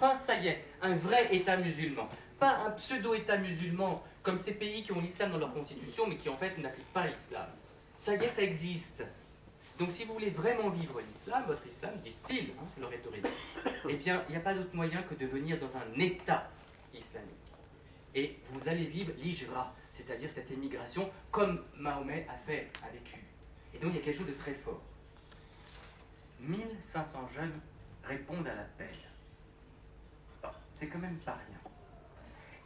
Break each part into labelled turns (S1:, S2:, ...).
S1: enfin, ça y est, un vrai État musulman. Pas un pseudo-État musulman, comme ces pays qui ont l'islam dans leur constitution, mais qui en fait n'appliquent pas l'islam. Ça y est, ça existe. Donc si vous voulez vraiment vivre l'islam, votre islam, disent-ils, hein, c'est leur rhétorique, eh bien, il n'y a pas d'autre moyen que de venir dans un État islamique. Et vous allez vivre l'hijra, c'est-à-dire cette émigration, comme Mahomet a vécu. Et donc il y a quelque chose de très fort. 1500 jeunes répondent à l'appel. Bon, c'est quand même pas rien.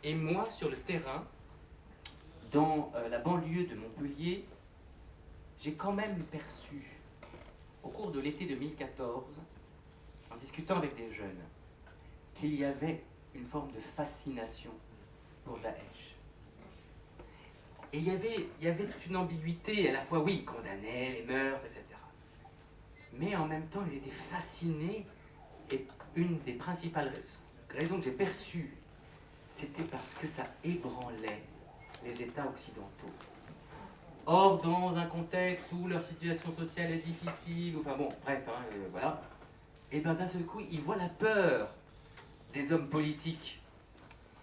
S1: Et moi, sur le terrain, dans la banlieue de Montpellier, j'ai quand même perçu, au cours de l'été 2014, en discutant avec des jeunes, qu'il y avait une forme de fascination pour Daesh. Et il y avait toute une ambiguïté, à la fois, oui, ils condamnaient les meurtres, etc. Mais en même temps, ils étaient fascinés, et une des principales raisons que j'ai perçues, c'était parce que ça ébranlait les États occidentaux. Or, dans un contexte où leur situation sociale est difficile, enfin bon, bref, hein, voilà, et bien d'un seul coup, ils voient la peur des hommes politiques.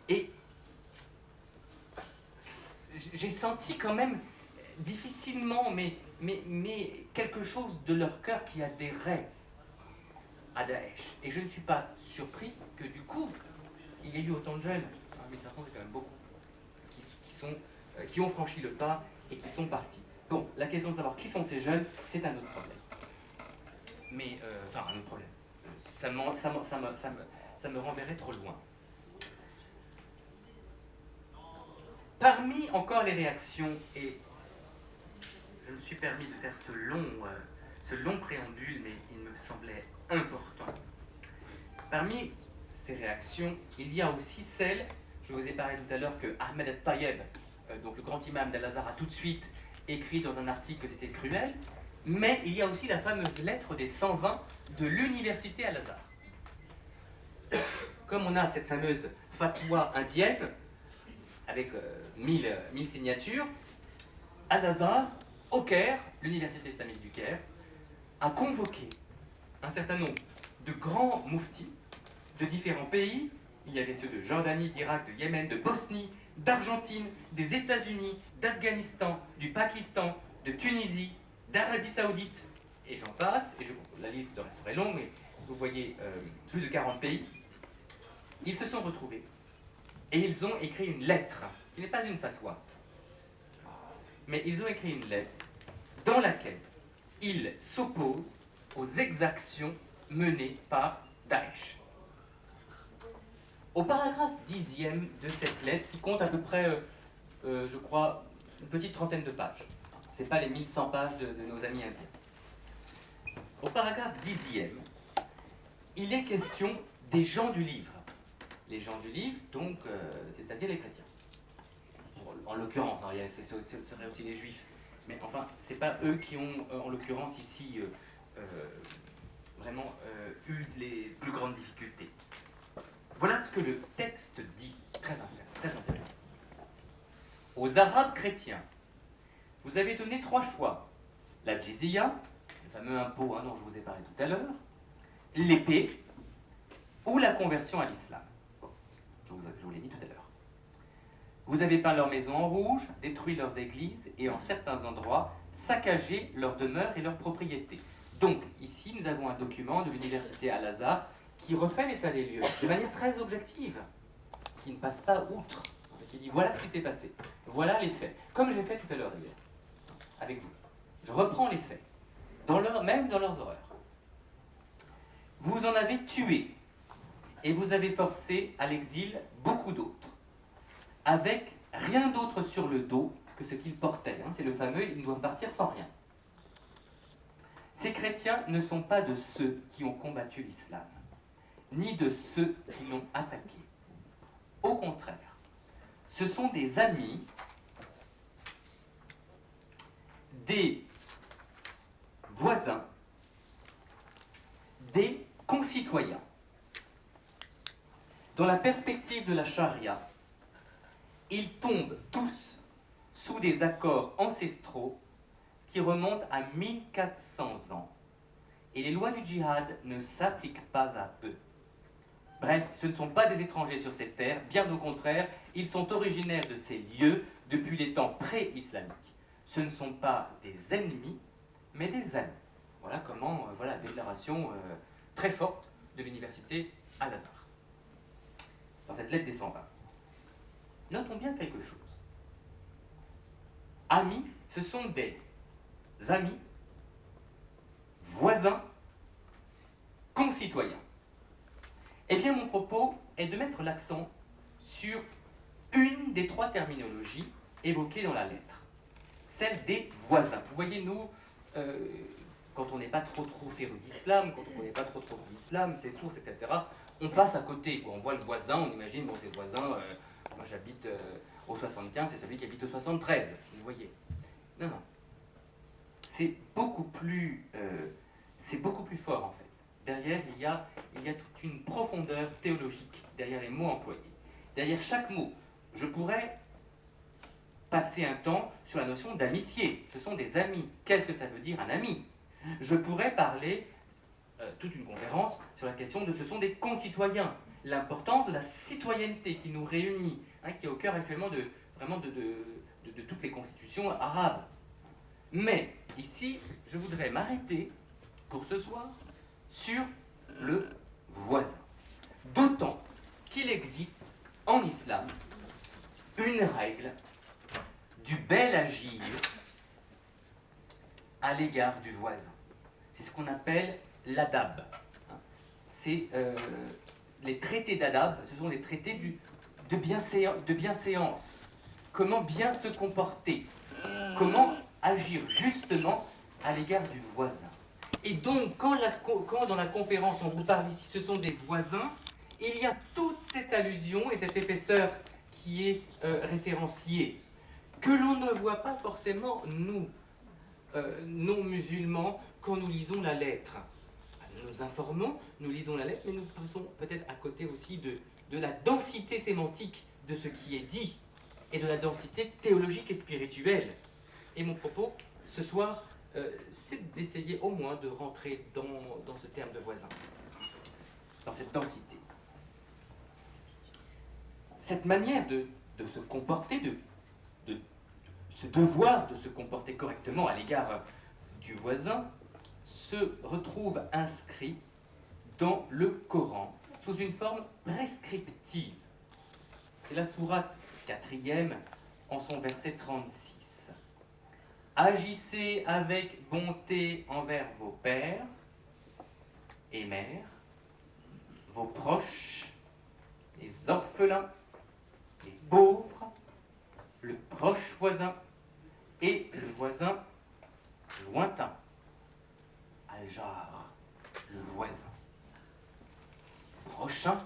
S1: Et j'ai senti quand même, difficilement, mais quelque chose de leur cœur qui adhérait à Daesh. Et je ne suis pas surpris que du coup, il y ait eu autant de jeunes, 1500 c'est quand même beaucoup, qui ont franchi le pas et qui sont partis. Bon, la question de savoir qui sont ces jeunes, c'est un autre problème. Mais, enfin, un autre problème. Ça me renverrait trop loin. Parmi encore les réactions, et je me suis permis de faire ce long préambule, mais il me semblait important. Parmi ces réactions, il y a aussi celle, je vous ai parlé tout à l'heure que Ahmed al-Tayeb, donc le grand imam d'Al-Azhar, a tout de suite écrit dans un article que c'était cruel, mais il y a aussi la fameuse lettre des 120 de l'université Al-Azhar. Comme on a cette fameuse fatwa indienne, avec 1000 signatures, Al-Azhar, au Caire, l'université islamique du Caire, a convoqué un certain nombre de grands mouftis de différents pays. Il y avait ceux de Jordanie, d'Irak, de Yémen, de Bosnie, d'Argentine, des États-Unis, d'Afghanistan, du Pakistan, de Tunisie, d'Arabie Saoudite, et j'en passe, et la liste serait longue, mais vous voyez plus de 40 pays. Ils se sont retrouvés et ils ont écrit une lettre, qui n'est pas une fatwa, mais ils ont écrit une lettre dans laquelle ils s'opposent aux exactions menées par Daesh. Au paragraphe 10e de cette lettre, qui compte à peu près, je crois, une petite trentaine de pages, ce n'est pas les 1100 pages de nos amis indiens. Au paragraphe 10e, il est question des gens du livre. Les gens du livre, donc, c'est-à-dire les chrétiens. En l'occurrence, hein, ce serait aussi les juifs. Mais enfin, ce n'est pas eux qui ont, en l'occurrence ici, vraiment eu les plus grandes difficultés. Voilà ce que le texte dit, c'est très intéressant. Aux Arabes chrétiens, vous avez donné 3 choix. La jizya, le fameux impôt dont je vous ai parlé tout à l'heure, l'épée ou la conversion à l'islam. Bon, je vous l'ai dit tout à l'heure. Vous avez peint leurs maisons en rouge, détruit leurs églises et en certains endroits, saccagé leurs demeures et leurs propriétés. Donc, ici, nous avons un document de l'université Al-Azhar qui refait l'état des lieux de manière très objective, qui ne passe pas outre, qui dit voilà ce qui s'est passé, voilà les faits, comme j'ai fait tout à l'heure d'ailleurs, avec vous. Je reprends les faits, même dans leurs horreurs. Vous en avez tué, et vous avez forcé à l'exil beaucoup d'autres, avec rien d'autre sur le dos que ce qu'ils portaient. C'est le fameux « ils doivent partir sans rien ». Ces chrétiens ne sont pas de ceux qui ont combattu l'islam, ni de ceux qui l'ont attaqué. Au contraire, ce sont des amis, des voisins, des concitoyens. Dans la perspective de la charia, ils tombent tous sous des accords ancestraux qui remontent à 1400 ans. Et les lois du djihad ne s'appliquent pas à eux. Bref, ce ne sont pas des étrangers sur cette terre, bien au contraire, ils sont originaires de ces lieux depuis les temps pré-islamiques. Ce ne sont pas des ennemis, mais des amis. Voilà comment, voilà la déclaration très forte de l'université Al-Azhar. Dans cette lettre des 120. Notons bien quelque chose. Amis, ce sont des amis, voisins, concitoyens. Eh bien, mon propos est de mettre l'accent sur une des trois terminologies évoquées dans la lettre, celle des voisins. Vous voyez, nous, quand on n'est pas trop féru d'islam, quand on ne connaît pas trop l'islam, ses sources, etc., on passe à côté. On voit le voisin, on imagine, bon, c'est le voisin, moi j'habite au 75, c'est celui qui habite au 73, vous voyez. Non, non. C'est beaucoup plus fort, en fait. Derrière, il y a toute une profondeur théologique derrière les mots employés. Derrière chaque mot, je pourrais passer un temps sur la notion d'amitié. Ce sont des amis. Qu'est-ce que ça veut dire un ami? Je pourrais parler toute une conférence sur la question de ce sont des concitoyens. L'importance de la citoyenneté qui nous réunit, hein, qui est au cœur actuellement de toutes les constitutions arabes. Mais ici, je voudrais m'arrêter pour ce soir sur le voisin. D'autant qu'il existe en islam une règle du bel agir à l'égard du voisin. C'est ce qu'on appelle l'adab. C'est les traités d'adab, ce sont les traités de bienséance. Comment bien se comporter, comment agir justement à l'égard du voisin. Et donc, quand dans la conférence on vous parle ici, ce sont des voisins, il y a toute cette allusion et cette épaisseur qui est référenciée, que l'on ne voit pas forcément, nous, non-musulmans, quand nous lisons la lettre. Nous nous informons, nous lisons la lettre, mais nous passons peut-être à côté aussi de la densité sémantique de ce qui est dit, et de la densité théologique et spirituelle. Et mon propos, ce soir, c'est d'essayer au moins de rentrer dans ce terme de voisin, dans cette densité. Cette manière de se comporter, ce devoir de se comporter correctement à l'égard du voisin, se retrouve inscrit dans le Coran sous une forme prescriptive. C'est la sourate 4e en son verset 36. Agissez avec bonté envers vos pères et mères, vos proches, les orphelins, les pauvres, le proche voisin et le voisin lointain. Al-jar, le voisin. Prochain,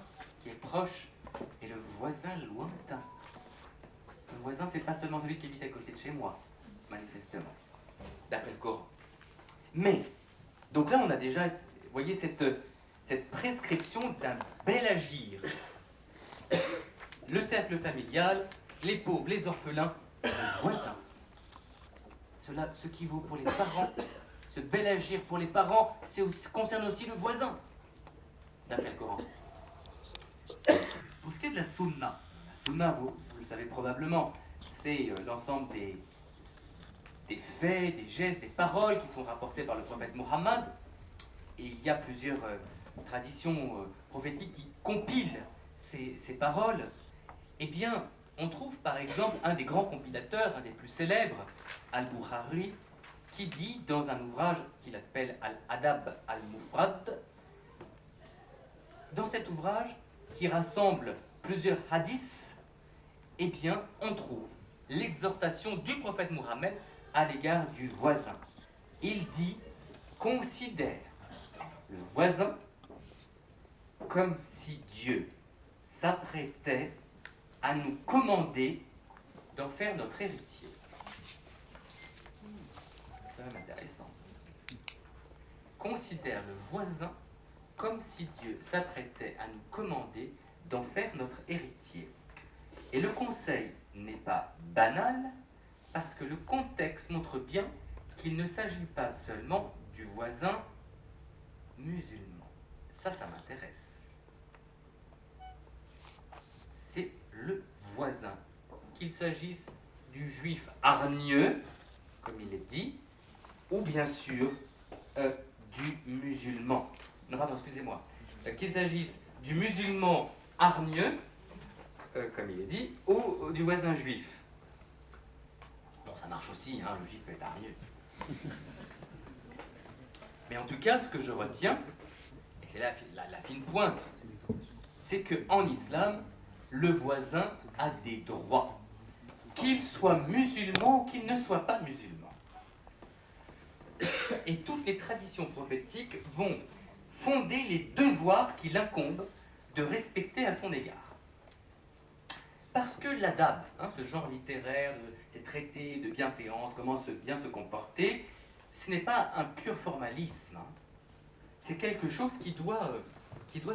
S1: qui est proche, et le voisin lointain. Le voisin, c'est pas seulement celui qui habite à côté de chez moi, manifestement, d'après le Coran. Mais, donc là, on a déjà, vous voyez, cette prescription d'un bel agir. Le cercle familial, les pauvres, les orphelins, le voisin. Ce qui vaut pour les parents, ce bel agir pour les parents, concerne aussi le voisin, d'après le Coran. Pour ce qui est de la sunna, vous le savez probablement, c'est l'ensemble des faits, des gestes, des paroles qui sont rapportés par le prophète Mohammed. Et il y a plusieurs traditions prophétiques qui compilent ces paroles. Eh bien, on trouve par exemple un des grands compilateurs, un des plus célèbres, Al-Bukhari, qui dit dans un ouvrage qu'il appelle Al-Adab al-Mufrad, dans cet ouvrage qui rassemble plusieurs hadiths, eh bien, on trouve l'exhortation du prophète Mohammed à l'égard du voisin. Il dit « Considère le voisin comme si Dieu s'apprêtait à nous commander d'en faire notre héritier. » C'est quand même intéressant. Considère le voisin comme si Dieu s'apprêtait à nous commander d'en faire notre héritier. Et le conseil n'est pas banal, parce que le contexte montre bien qu'il ne s'agit pas seulement du voisin musulman. Ça m'intéresse. c'est le voisin. Qu'il s'agisse du juif hargneux, comme il est dit, ou bien sûr du musulman. Non, pardon, excusez-moi. Qu'il s'agisse du musulman hargneux, comme il est dit, ou du voisin juif. Bon, ça marche aussi, hein, le juif peut être hargneux. Mais en tout cas, ce que je retiens, et c'est la fine pointe, c'est qu'en islam, le voisin a des droits, qu'il soit musulman ou qu'il ne soit pas musulman. Et toutes les traditions prophétiques vont fonder les devoirs qu'il incombe de respecter à son égard. Parce que l'adab, hein, ce genre littéraire, ces traités de bienséance, comment bien se comporter, ce n'est pas un pur formalisme. Hein. C'est quelque chose qui doit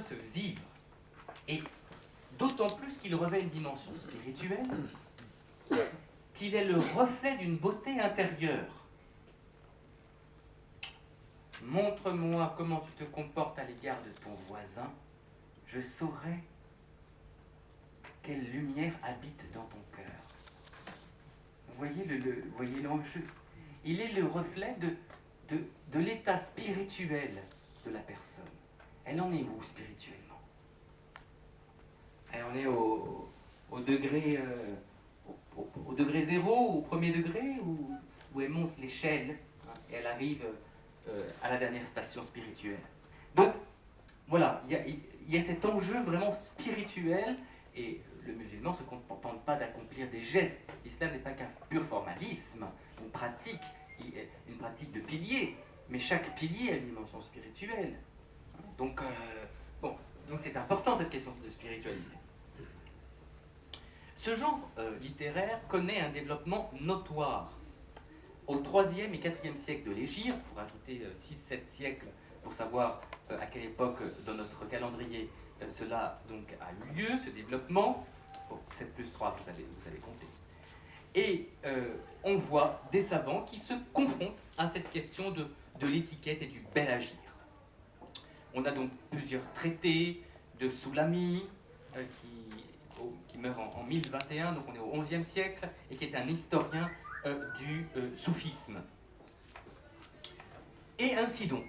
S1: se vivre. Et d'autant plus qu'il revêt une dimension spirituelle, qu'il est le reflet d'une beauté intérieure. Montre-moi comment tu te comportes à l'égard de ton voisin, je saurai quelle lumière habite dans ton cœur. Vous voyez l'enjeu. Il est le reflet de l'état spirituel de la personne. Elle en est où spirituellement? Elle en est au degré, au degré zéro, au premier degré, où elle monte l'échelle, hein, et elle arrive à la dernière station spirituelle. Donc, voilà, il y a cet enjeu vraiment spirituel, et le musulman ne se contente pas d'accomplir des gestes. L'islam n'est pas qu'un pur formalisme, une pratique de piliers, mais chaque pilier a une dimension spirituelle. Donc, donc c'est important cette question de spiritualité. Ce genre littéraire connaît un développement notoire. Au 3e et 4e siècle de l'Hégire, il faut rajouter 6-7 siècles pour savoir à quelle époque dans notre calendrier cela donc a eu lieu, ce développement. Bon, 7 plus 3, vous savez compter. Et on voit des savants qui se confrontent à cette question de l'étiquette et du bel agir. On a donc plusieurs traités de Soulami qui meurt en 1021, donc on est au 11e siècle, et qui est un historien du soufisme. Et ainsi donc,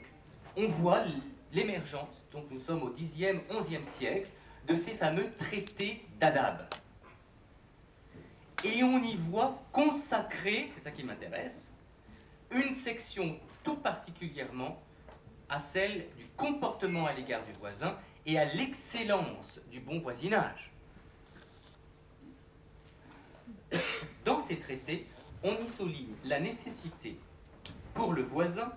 S1: on voit l'émergence, donc nous sommes au 10e, 11e siècle, de ces fameux traités d'adab. Et on y voit consacrer, c'est ça qui m'intéresse, une section tout particulièrement à celle du comportement à l'égard du voisin et à l'excellence du bon voisinage. Dans ces traités, on y souligne la nécessité pour le voisin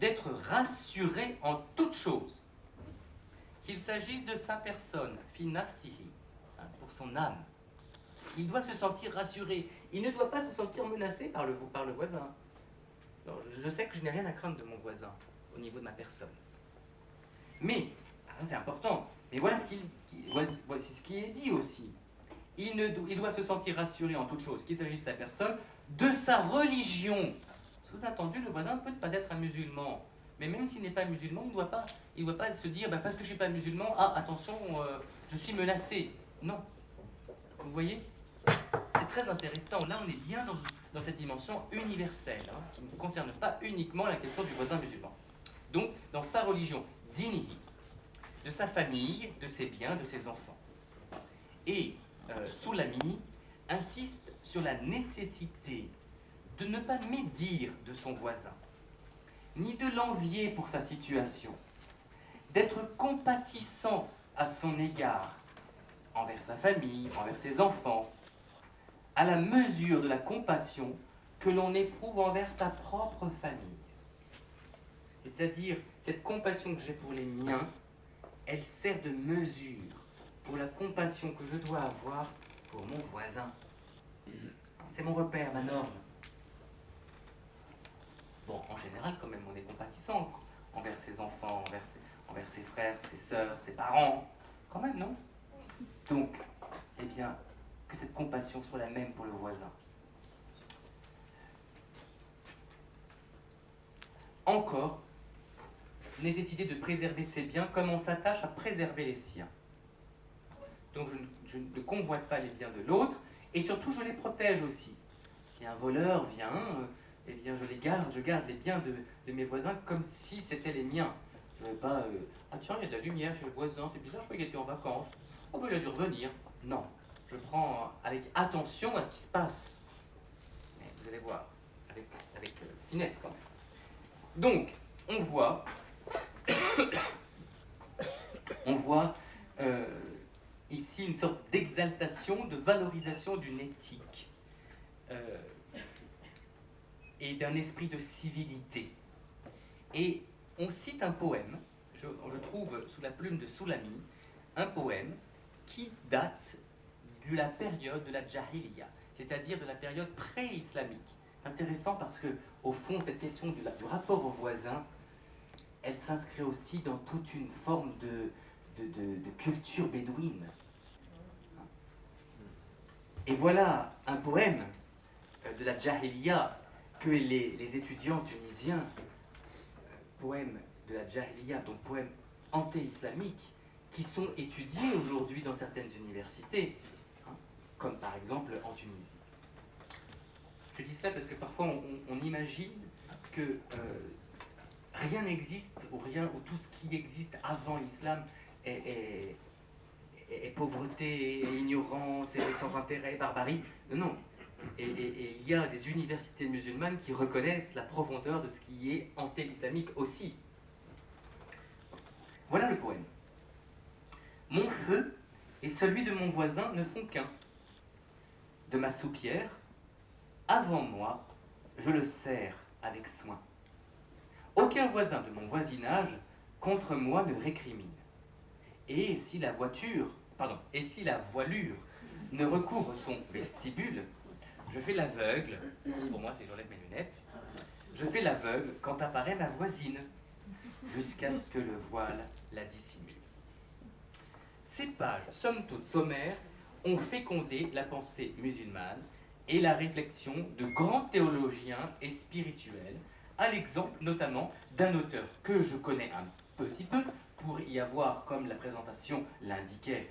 S1: d'être rassuré en toute chose, qu'il s'agisse de sa personne, fi nafsihi, pour son âme. Il doit se sentir rassuré. Il ne doit pas se sentir menacé par le voisin. Alors, je sais que je n'ai rien à craindre de mon voisin au niveau de ma personne. Mais, c'est important, mais voici ce qui est dit aussi. Il doit se sentir rassuré en toute chose, qu'il s'agit de sa personne, de sa religion. Sous-entendu, le voisin peut ne pas être un musulman. Mais même s'il n'est pas musulman, il ne doit pas se dire parce que je ne suis pas musulman, attention, je suis menacé. Non. Vous voyez? C'est très intéressant. Là, on est bien dans cette dimension universelle, hein, qui ne concerne pas uniquement la question du voisin musulman. Donc, dans sa religion, dinihi, de sa famille, de ses biens, de ses enfants. Et Soulami insiste sur la nécessité de ne pas médire de son voisin, ni de l'envier pour sa situation, d'être compatissant à son égard, envers sa famille, envers ses enfants, à la mesure de la compassion que l'on éprouve envers sa propre famille. C'est-à-dire, cette compassion que j'ai pour les miens, elle sert de mesure pour la compassion que je dois avoir pour mon voisin. C'est mon repère, ma norme. Bon, en général, quand même, on est compatissant envers ses enfants, envers ses frères, ses sœurs, ses parents. Quand même, non? Donc, eh bien, que cette compassion soit la même pour le voisin. Encore, nécessité de préserver ses biens comme on s'attache à préserver les siens. donc je ne convoite pas les biens de l'autre, et surtout je les protège aussi. Si un voleur vient, eh bien je garde les biens de mes voisins comme si c'était les miens. Je ne vais pas, ah tiens, il y a de la lumière chez le voisin, c'est bizarre, je croyais qu'il était en vacances. Oh ben il a dû revenir. Non, je prends avec attention à ce qui se passe. Mais vous allez voir, avec finesse quand même. Donc, on voit ici une sorte d'exaltation, de valorisation d'une éthique et d'un esprit de civilité. Et on cite un poème, je trouve sous la plume de Soulami, un poème qui date de la période de la Jahiliya, c'est-à-dire de la période pré-islamique. Intéressant parce que, au fond, cette question du rapport aux voisins, elle s'inscrit aussi dans toute une forme de culture bédouine. Et voilà un poème de la Jahiliya que les étudiants tunisiens, poèmes de la Jahiliya, donc poèmes anté-islamiques, qui sont étudiés aujourd'hui dans certaines universités, hein, comme par exemple en Tunisie. Je dis cela parce que parfois on imagine que rien n'existe, ou tout ce qui existe avant l'islam est pauvreté, et ignorance, et sans intérêt, barbarie. Non. Et il y a des universités musulmanes qui reconnaissent la profondeur de ce qui est anté-islamique aussi. Voilà le poème. Mon feu et celui de mon voisin ne font qu'un. De ma soupière, avant moi, je le serre avec soin. Aucun voisin de mon voisinage contre moi ne récrimine. Et si la voilure ne recouvre son vestibule, je fais l'aveugle, pour moi c'est que j'enlève mes lunettes, je fais l'aveugle quand apparaît ma voisine, jusqu'à ce que le voile la dissimule. Ces pages, somme toute sommaires, ont fécondé la pensée musulmane et la réflexion de grands théologiens et spirituels, à l'exemple notamment d'un auteur que je connais un petit peu, pour y avoir, comme la présentation l'indiquait,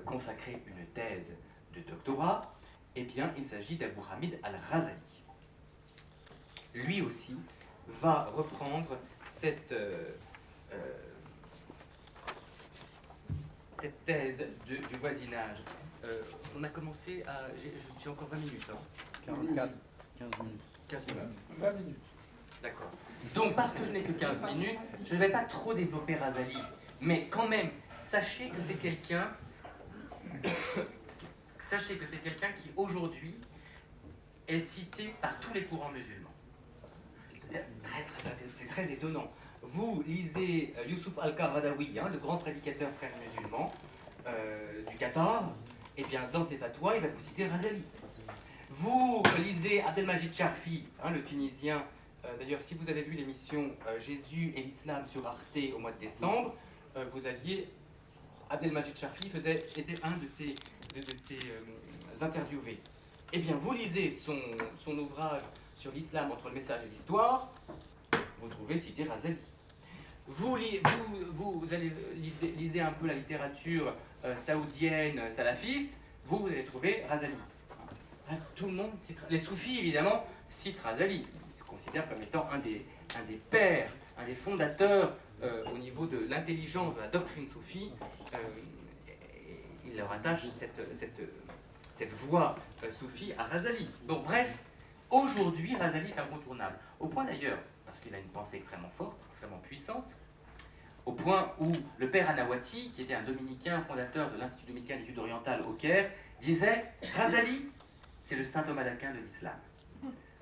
S1: consacré une thèse de doctorat. Eh bien, il s'agit d'Abu Hamid al-Ghazali. Lui aussi va reprendre cette thèse du voisinage. On a commencé à... J'ai encore 20 minutes. Hein.
S2: 44.
S1: 15 minutes.
S2: 20 minutes.
S1: D'accord. Donc, parce que je n'ai que 15 minutes, je ne vais pas trop développer Ghazali. Mais quand même, sachez que c'est quelqu'un qui, aujourd'hui, est cité par tous les courants musulmans. C'est très étonnant. Vous lisez Youssouf al-Qaradawi, le grand prédicateur frère musulman du Qatar, et bien dans ses fatwas, il va vous citer Ghazali. Vous lisez Abdelmajid Charfi, le Tunisien. D'ailleurs, si vous avez vu l'émission Jésus et l'islam sur Arte au mois de décembre, vous aviez Abdelmajid Charfi était un de ses interviewés. Eh bien, vous lisez son ouvrage sur l'islam entre le message et l'histoire, vous trouvez cité Ghazali. Vous lisez un peu la littérature saoudienne, salafiste, vous allez trouver Ghazali. Tout le monde cite, les soufis évidemment citent Ghazali. Ils se considèrent comme étant un des pères, un des fondateurs au niveau de l'intelligence de la doctrine soufie. Ils leur attachent cette voix soufie à Ghazali. Donc bref, aujourd'hui Ghazali est incontournable. Au point d'ailleurs, parce qu'il a une pensée extrêmement forte, extrêmement puissante, au point où le père Anawati, qui était un dominicain fondateur de l'Institut dominicain d'études orientales au Caire, disait « Ghazali, c'est le saint Thomas d'Aquin de l'islam ».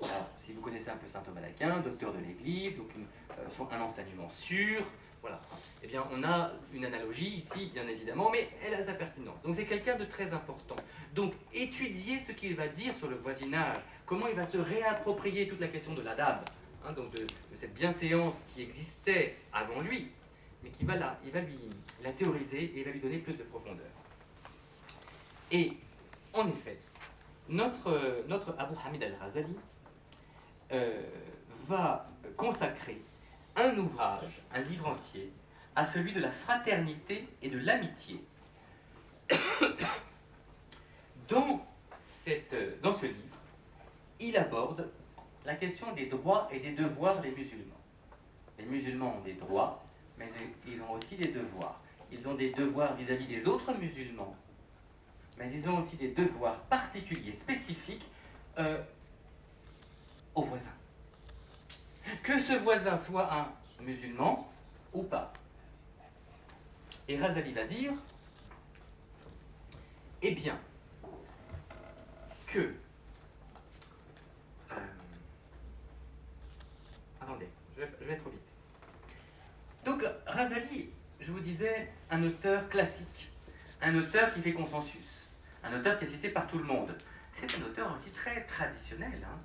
S1: Alors, si vous connaissez un peu saint Thomas d'Aquin, docteur de l'Église, donc un enseignement sûr, voilà. Eh bien, on a une analogie ici, bien évidemment, mais elle a sa pertinence. Donc, c'est quelqu'un de très important. Donc, étudier ce qu'il va dire sur le voisinage, comment il va se réapproprier toute la question de l'adab, donc de cette bienséance qui existait avant lui, mais il va la théoriser et il va lui donner plus de profondeur. Et, en effet, notre Abu Hamid al-Ghazali va consacrer un ouvrage, un livre entier, à celui de la fraternité et de l'amitié dans ce livre, il aborde la question des droits et des devoirs des musulmans. Les musulmans ont des droits, mais ils ont aussi des devoirs. Ils ont des devoirs vis-à-vis des autres musulmans, mais ils ont aussi des devoirs particuliers, spécifiques aux voisins. Que ce voisin soit un musulman ou pas. Et Razali va dire, eh bien, que... attendez, je vais trop vite. Donc, Razali, je vous disais, un auteur classique, un auteur qui fait consensus, un auteur qui est cité par tout le monde. C'est un auteur aussi très traditionnel, hein.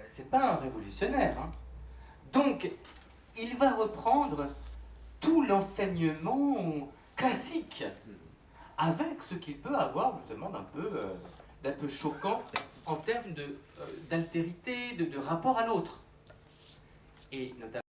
S1: C'est pas un révolutionnaire, hein. Donc, il va reprendre tout l'enseignement classique, avec ce qu'il peut avoir justement d'un peu choquant en termes d'altérité, de rapport à l'autre. Et notamment